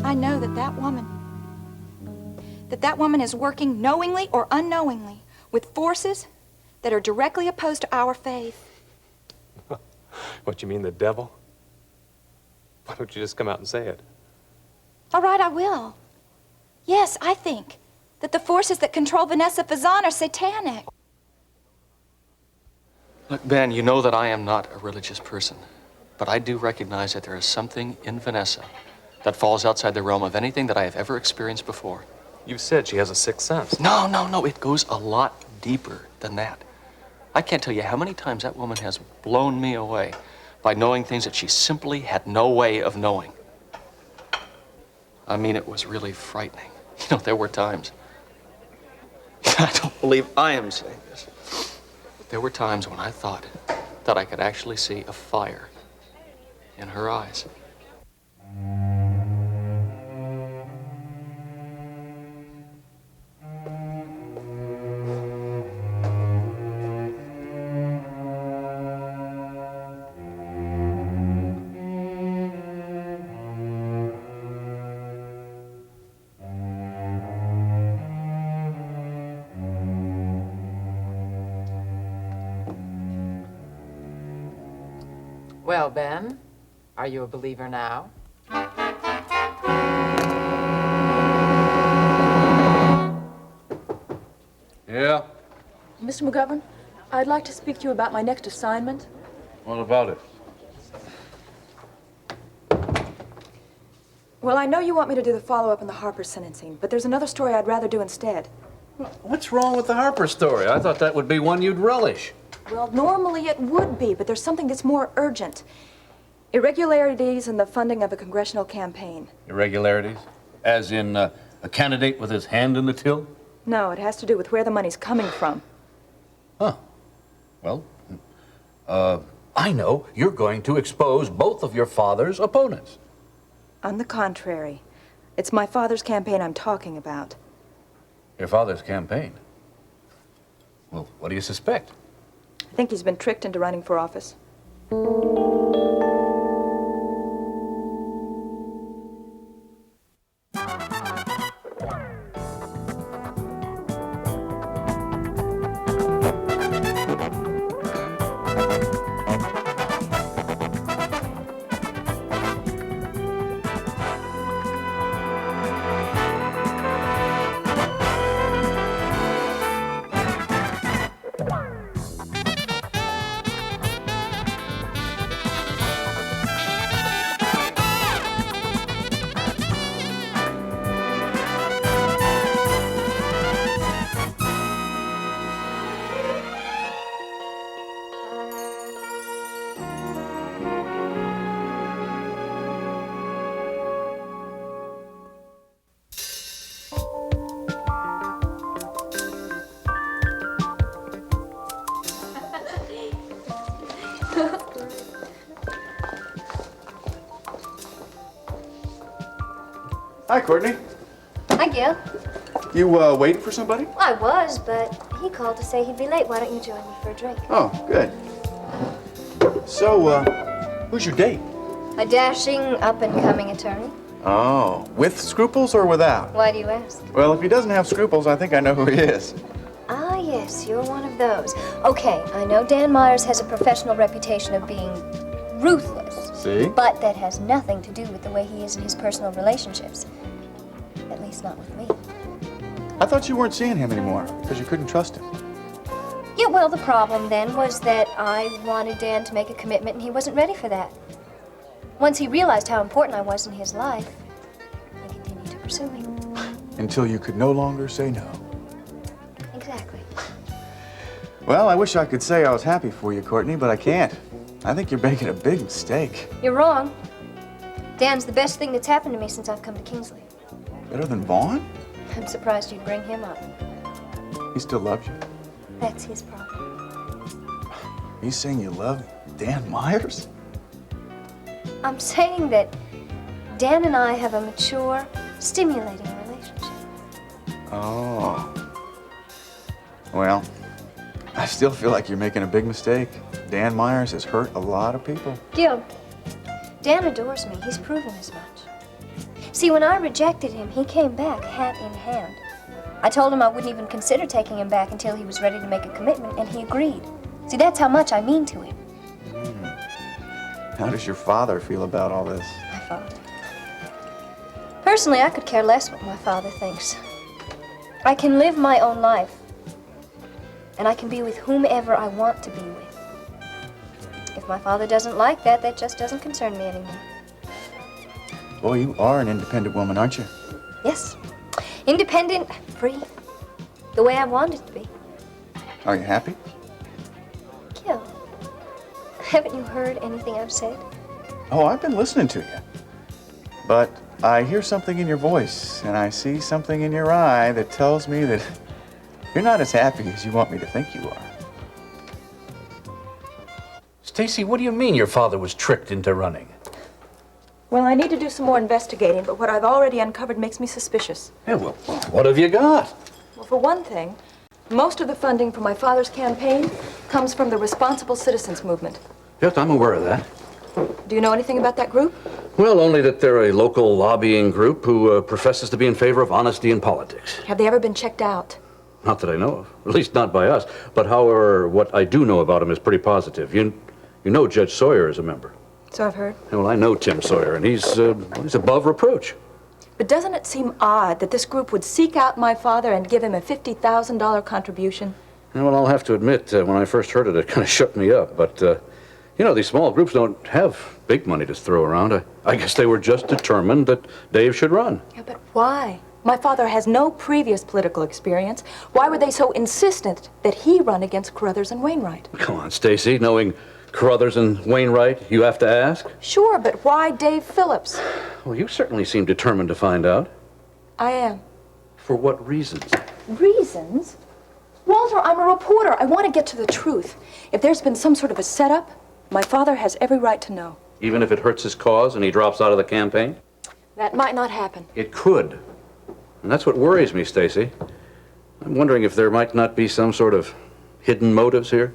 I know that that woman is working knowingly or unknowingly with forces that are directly opposed to our faith. What, you mean the devil? Why don't you just come out and say it? All right, I will. Yes, I think that the forces that control Vanessa Fazan are satanic. Look, Ben, you know that I am not a religious person, but I do recognize that there is something in Vanessa that falls outside the realm of anything that I have ever experienced before. You've said she has a sixth sense. No, it goes a lot deeper than that. I can't tell you how many times that woman has blown me away by knowing things that she simply had no way of knowing. I mean, it was really frightening. You know, there were times. I don't believe I am saying this. But there were times when I thought that I could actually see a fire in her eyes. Well, Ben, are you a believer now? Yeah? Mr. McGovern, I'd like to speak to you about my next assignment. What about it? Well, I know you want me to do the follow-up on the Harper sentencing, but there's another story I'd rather do instead. What's wrong with the Harper story? I thought that would be one you'd relish. Well, normally it would be, but there's something that's more urgent. Irregularities in the funding of a congressional campaign. Irregularities? As in a candidate with his hand in the till? No, it has to do with where the money's coming from. Huh. Well, I know you're going to expose both of your father's opponents. On the contrary, it's my father's campaign I'm talking about. Your father's campaign? Well, what do you suspect? I think he's been tricked into running for office. Hi, Courtney. Hi, Gil. You waiting for somebody? I was, but he called to say he'd be late. Why don't you join me for a drink? Oh, good. So, who's your date? A dashing, up-and-coming attorney. Oh, with scruples or without? Why do you ask? Well, if he doesn't have scruples, I think I know who he is. Ah, yes, you're one of those. Okay, I know Dan Myers has a professional reputation of being ruthless. See? But that has nothing to do with the way he is in his personal relationships. At least not with me. I thought you weren't seeing him anymore because you couldn't trust him. Yeah, well, the problem then was that I wanted Dan to make a commitment and he wasn't ready for that. Once he realized how important I was in his life, he continued to pursue me. Until you could no longer say no. Exactly. Well, I wish I could say I was happy for you, Courtney, but I can't. I think you're making a big mistake. You're wrong. Dan's the best thing that's happened to me since I've come to Kingsley. Better than Vaughn? I'm surprised you'd bring him up. He still loves you. That's his problem. You saying you love Dan Myers? I'm saying that Dan and I have a mature, stimulating relationship. Oh. Well, I still feel like you're making a big mistake. Dan Myers has hurt a lot of people. Gil, Dan adores me. He's proven as much. See, when I rejected him, he came back hat in hand. I told him I wouldn't even consider taking him back until he was ready to make a commitment, and he agreed. See, that's how much I mean to him. How does your father feel about all this? My father. Personally, I could care less what my father thinks. I can live my own life, and I can be with whomever I want to be with. If my father doesn't like that, that just doesn't concern me anymore. Boy, you are an independent woman, aren't you? Yes. Independent, free. The way I wanted to be. Are you happy? Gil, haven't you heard anything I've said? Oh, I've been listening to you. But I hear something in your voice, and I see something in your eye that tells me that you're not as happy as you want me to think you are. Stacy, what do you mean your father was tricked into running? Well, I need to do some more investigating, but what I've already uncovered makes me suspicious. Yeah, well, what have you got? Well, for one thing, most of the funding for my father's campaign comes from the Responsible Citizens Movement. Yes, I'm aware of that. Do you know anything about that group? Well, only that they're a local lobbying group who professes to be in favor of honesty in politics. Have they ever been checked out? Not that I know of. At least not by us. But however, what I do know about him is pretty positive. You know Judge Sawyer is a member. So I've heard. Well, I know Tim Sawyer, and he's above reproach. But doesn't it seem odd that this group would seek out my father and give him a $50,000 contribution? Well, I'll have to admit, when I first heard it, it kind of shook me up. But, these small groups don't have big money to throw around. I guess they were just determined that Dave should run. Yeah, but why? My father has no previous political experience. Why were they so insistent that he run against Carruthers and Wainwright? Come on, Stacy. Knowing Carruthers and Wainwright, you have to ask? Sure, but why Dave Phillips? Well, you certainly seem determined to find out. I am. For what reasons? Reasons? Walter, I'm a reporter. I want to get to the truth. If there's been some sort of a setup, my father has every right to know. Even if it hurts his cause and he drops out of the campaign? That might not happen. It could. And that's what worries me, Stacy. I'm wondering if there might not be some sort of hidden motives here.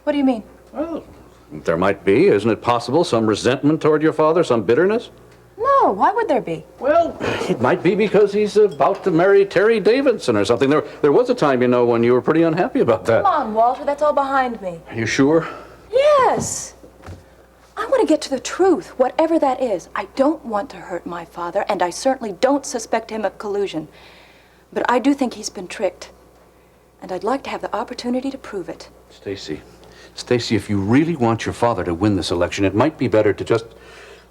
What do you mean? Well, there might be. Isn't it possible? Some resentment toward your father, some bitterness? No, why would there be? Well, it might be because he's about to marry Terry Davidson or something. There was a time, when you were pretty unhappy about that. Come on, Walter, that's all behind me. Are you sure? Yes. I want to get to the truth, whatever that is. I don't want to hurt my father, and I certainly don't suspect him of collusion. But I do think he's been tricked. And I'd like to have the opportunity to prove it. Stacy, if you really want your father to win this election, it might be better to just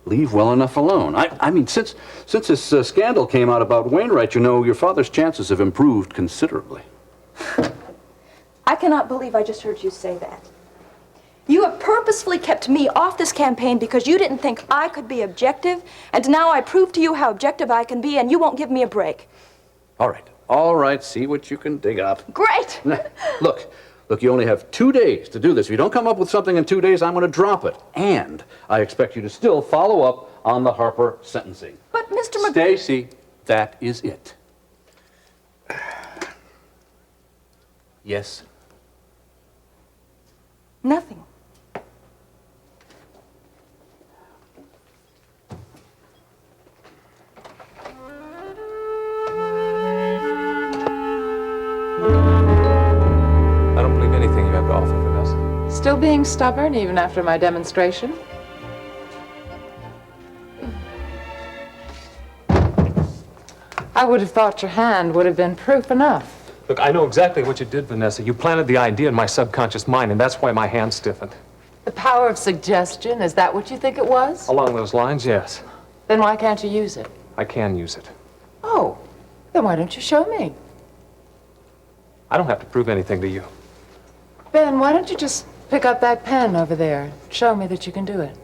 leave well enough alone. I mean, since this scandal came out about Wainwright, your father's chances have improved considerably. I cannot believe I just heard you say that. You have purposefully kept me off this campaign because you didn't think I could be objective, and now I prove to you how objective I can be, and you won't give me a break. All right, see what you can dig up. Great! Look, you only have 2 days to do this. If you don't come up with something in 2 days, I'm going to drop it. And I expect you to still follow up on the Harper sentencing. But Mr. Stacy, that is it. Yes? Nothing. I don't believe anything you have to offer, Vanessa. Still being stubborn even after my demonstration? I would have thought your hand would have been proof enough. Look, I know exactly what you did, Vanessa. You planted the idea in my subconscious mind, and that's why my hand stiffened. The power of suggestion, is that what you think it was? Along those lines, yes. Then why can't you use it? I can use it. Oh, then why don't you show me? I don't have to prove anything to you. Ben, why don't you just pick up that pen over there and show me that you can do it?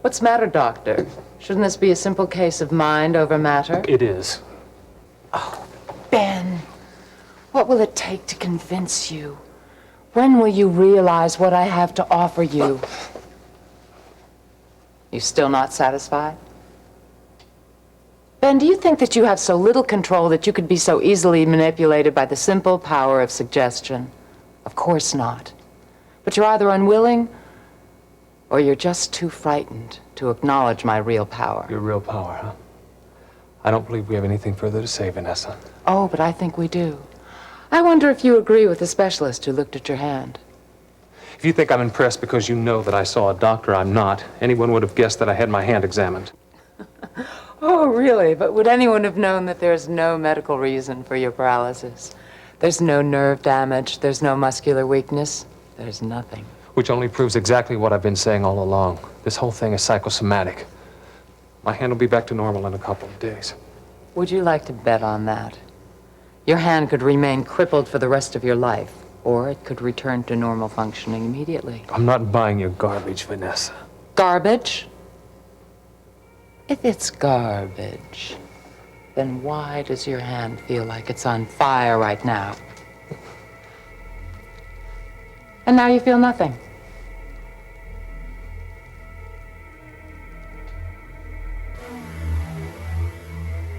What's the matter, Doctor? Shouldn't this be a simple case of mind over matter? It is. Ben, what will it take to convince you? When will you realize what I have to offer you? You still not satisfied? Ben, do you think that you have so little control that you could be so easily manipulated by the simple power of suggestion? Of course not. But you're either unwilling or you're just too frightened to acknowledge my real power. Your real power, huh? I don't believe we have anything further to say, Vanessa. Oh, but I think we do. I wonder if you agree with the specialist who looked at your hand. If you think I'm impressed because you know that I saw a doctor, I'm not. Anyone would have guessed that I had my hand examined. Oh, really? But would anyone have known that there's no medical reason for your paralysis? There's no nerve damage, there's no muscular weakness, there's nothing. Which only proves exactly what I've been saying all along. This whole thing is psychosomatic. My hand will be back to normal in a couple of days. Would you like to bet on that? Your hand could remain crippled for the rest of your life, or it could return to normal functioning immediately. I'm not buying your garbage, Vanessa. Garbage? If it's garbage, then why does your hand feel like it's on fire right now? And now you feel nothing.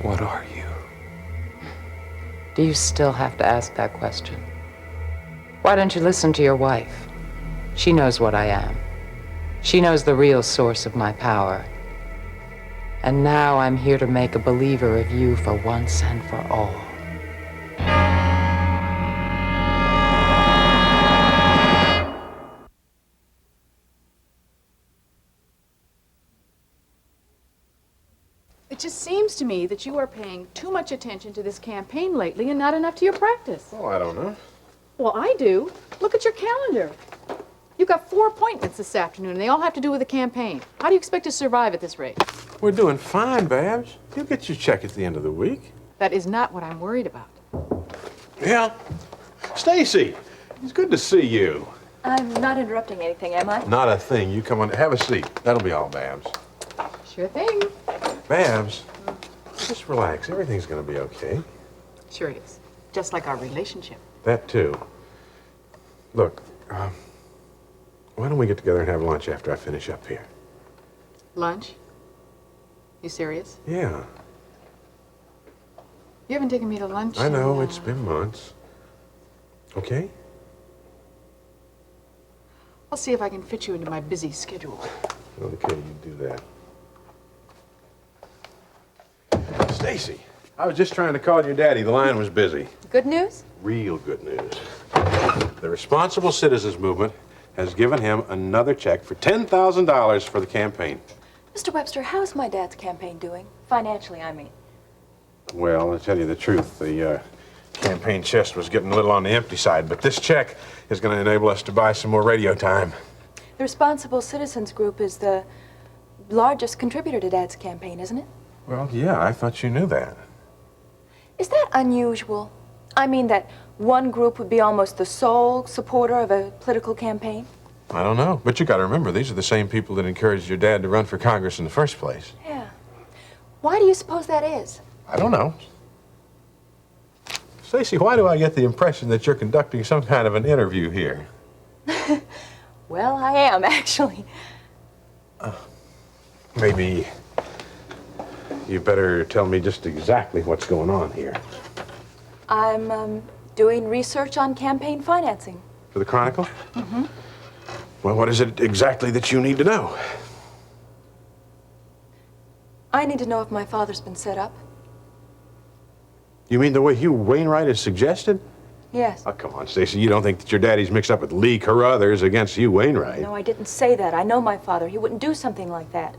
What are you? Do you still have to ask that question? Why don't you listen to your wife? She knows what I am. She knows the real source of my power. And now I'm here to make a believer of you for once and for all. It just seems to me that you are paying too much attention to this campaign lately and not enough to your practice. Oh, I don't know. Well, I do. Look at your calendar. You've got 4 appointments this afternoon, and they all have to do with the campaign. How do you expect to survive at this rate? We're doing fine, Babs. You'll get your check at the end of the week. That is not what I'm worried about. Yeah. Stacy, it's good to see you. I'm not interrupting anything, am I? Not a thing. You come on. Have a seat. That'll be all, Babs. Sure thing. Babs, just relax. Everything's going to be okay. Sure it is. Just like our relationship. That, too. Look, why don't we get together and have lunch after I finish up here? Lunch? You serious? Yeah. You haven't taken me to lunch I know. in, It's been months. Okay? I'll see if I can fit you into my busy schedule. Okay, you do that. Stacy, I was just trying to call your daddy. The line was busy. Good news? Real good news. The Responsible Citizens Movement has given him another check for $10,000 for the campaign. Mr. Webster, how's my dad's campaign doing? Financially, I mean. Well, to tell you the truth, the campaign chest was getting a little on the empty side, but this check is going to enable us to buy some more radio time. The Responsible Citizens Group is the largest contributor to Dad's campaign, isn't it? Well, yeah, I thought you knew that. Is that unusual? I mean that one group would be almost the sole supporter of a political campaign? I don't know, but you got to remember, these are the same people that encouraged your dad to run for Congress in the first place. Yeah. Why do you suppose that is? I don't know. Stacy, why do I get the impression that you're conducting some kind of an interview here? Well, I am, actually. Maybe you better tell me just exactly what's going on here. I'm doing research on campaign financing. For the Chronicle? Mm-hmm. Well, what is it exactly that you need to know? I need to know if my father's been set up. You mean the way Hugh Wainwright has suggested? Yes. Oh, come on, Stacy. You don't think that your daddy's mixed up with Lee Carruthers against Hugh Wainwright? No, I didn't say that. I know my father. He wouldn't do something like that.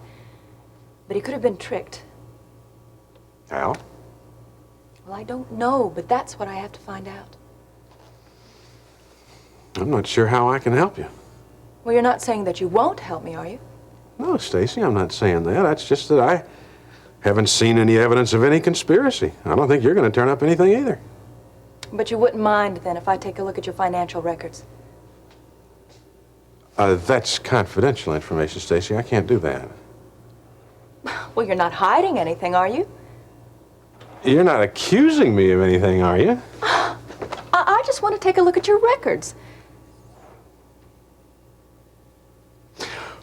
But he could have been tricked. How? Well, I don't know, but that's what I have to find out. I'm not sure how I can help you. Well, you're not saying that you won't help me, are you? No, Stacy, I'm not saying that. That's just that I haven't seen any evidence of any conspiracy. I don't think you're going to turn up anything either. But you wouldn't mind, then, if I take a look at your financial records? That's confidential information, Stacy. I can't do that. Well, you're not hiding anything, are you? You're not accusing me of anything, are you? I just want to take a look at your records.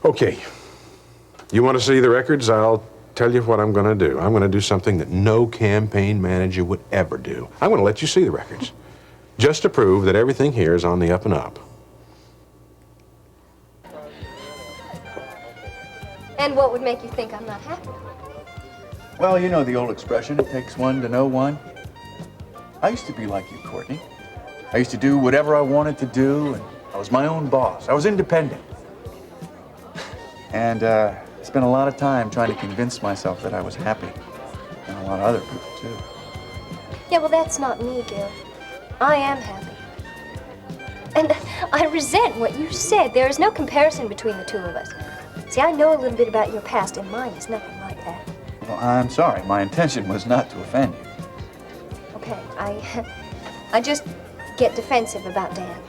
Okay. You want to see the records? I'll tell you what I'm going to do. I'm going to do something that no campaign manager would ever do. I'm going to let you see the records. Just to prove that everything here is on the up and up. And what would make you think I'm not happy? Well, you know the old expression, it takes one to know one. I used to be like you, Courtney. I used to do whatever I wanted to do, and I was my own boss. I was independent. And spent a lot of time trying to convince myself that I was happy. And a lot of other people, too. Yeah, well, that's not me, Gil. I am happy. And I resent what you said. There is no comparison between the two of us. See, I know a little bit about your past, and mine is nothing like that. Well, I'm sorry. My intention was not to offend you. Okay, I just get defensive about Dan.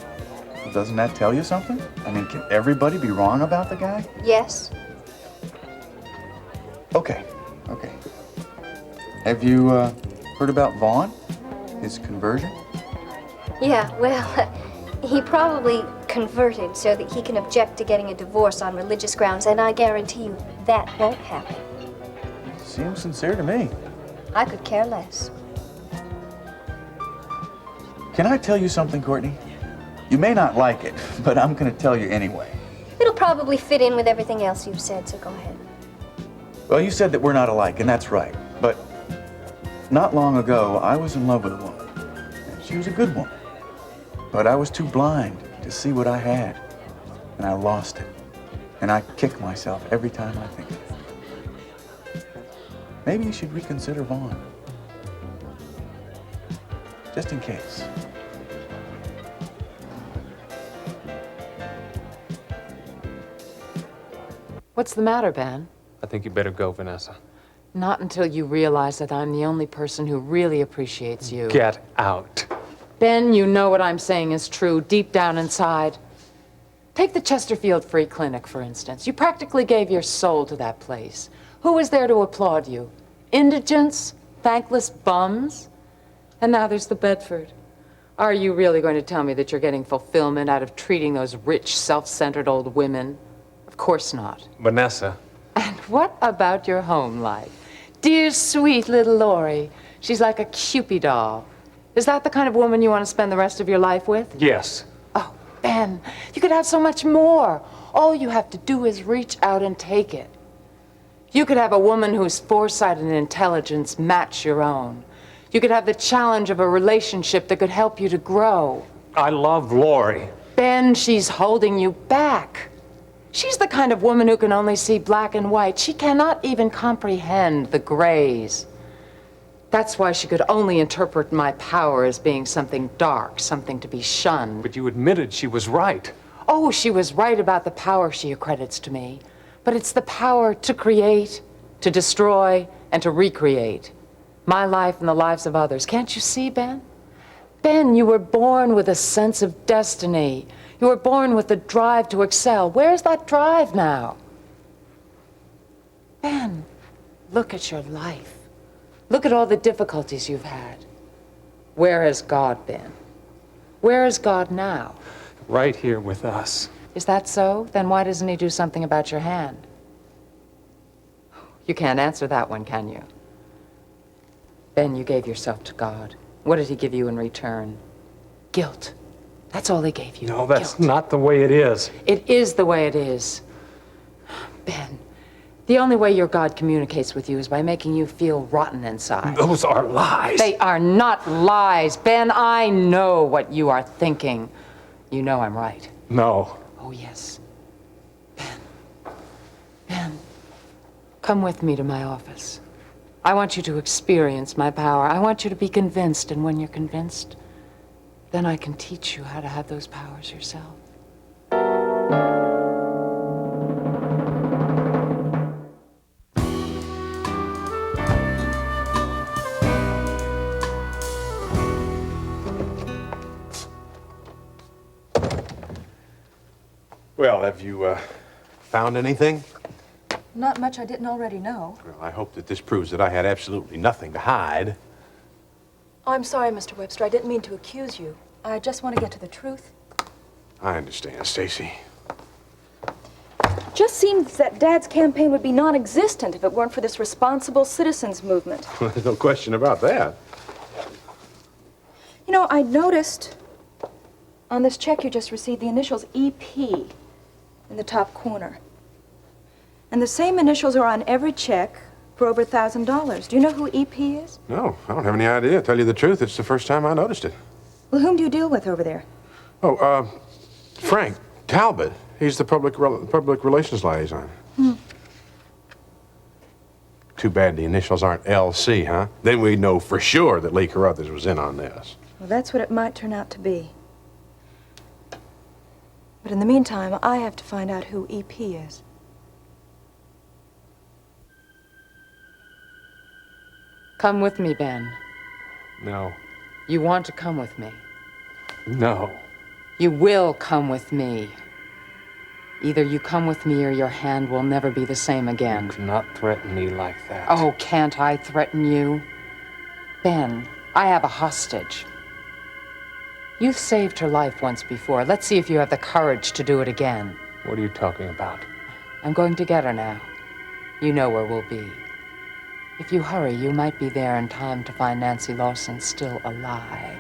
Well, doesn't that tell you something? I mean, can everybody be wrong about the guy? Yes? Okay. Have you heard about Vaughn? His conversion? Yeah, well, he probably converted so that he can object to getting a divorce on religious grounds, and I guarantee you that won't happen. Seems sincere to me. I could care less. Can I tell you something, Courtney? You may not like it, but I'm going to tell you anyway. It'll probably fit in with everything else you've said, so go ahead. Well, you said that we're not alike, and that's right. But not long ago, I was in love with a woman. And she was a good woman. But I was too blind to see what I had. And I lost it. And I kick myself every time I think of it. Maybe you should reconsider Vaughn. Just in case. What's the matter, Ben? I think you better go, Vanessa. Not until you realize that I'm the only person who really appreciates you. Get out. Ben, you know what I'm saying is true, deep down inside. Take the Chesterfield Free Clinic, for instance. You practically gave your soul to that place. Who was there to applaud you? Indigents? Thankless bums? And now there's the Bedford. Are you really going to tell me that you're getting fulfillment out of treating those rich, self-centered old women? Of course not. Vanessa. And what about your home life? Dear, sweet little Lori. She's like a Cupid doll. Is that the kind of woman you want to spend the rest of your life with? Yes. Oh, Ben, you could have so much more. All you have to do is reach out and take it. You could have a woman whose foresight and intelligence match your own. You could have the challenge of a relationship that could help you to grow. I love Lori. Ben, she's holding you back. She's the kind of woman who can only see black and white. She cannot even comprehend the grays. That's why she could only interpret my power as being something dark, something to be shunned. But you admitted she was right. Oh, she was right about the power she accredits to me. But it's the power to create, to destroy, and to recreate. My life and the lives of others. Can't you see, Ben? Ben, you were born with a sense of destiny. You were born with the drive to excel. Where's that drive now? Ben, look at your life. Look at all the difficulties you've had. Where has God been? Where is God now? Right here with us. Is that so? Then why doesn't he do something about your hand? You can't answer that one, can you? Ben, you gave yourself to God. What did he give you in return? Guilt. That's all he gave you. No, that's Guilt. not the way it is. It is the way it is. Ben, the only way your God communicates with you is by making you feel rotten inside. Those are lies. They are not lies. Ben, I know what you are thinking. You know I'm right. No. Oh, yes. Ben, come with me to my office. I want you to experience my power. I want you to be convinced, and when you're convinced, then I can teach you how to have those powers yourself. Well, have you found anything? Not much I didn't already know. Well, I hope that this proves that I had absolutely nothing to hide. I'm sorry, Mr. Webster. I didn't mean to accuse you. I just want to get to the truth. I understand, Stacy. Just seems that Dad's campaign would be non-existent if it weren't for this responsible citizens movement. There's no question about that. know, I noticed on this check you just received the initials EP in the top corner. And the same initials are on every check for over $1,000. Do you know who EP is? No, I don't have any idea. Tell you the truth, it's the first time I noticed it. Well, whom do you deal with over there? Oh, Frank Talbot. He's the public relations liaison. Too bad the initials aren't LC, huh? Then we'd know for sure that Lee Carruthers was in on this. Well, that's what it might turn out to be. But in the meantime, I have to find out who EP is. Come with me, Ben. No. You want to come with me. No. You will come with me. Either you come with me or your hand will never be the same again. You cannot threaten me like that. Oh, can't I threaten you? Ben, I have a hostage. You've saved her life once before. Let's see if you have the courage to do it again. What are you talking about? I'm going to get her now. You know where we'll be. If you hurry, you might be there in time to find Nancy Lawson still alive.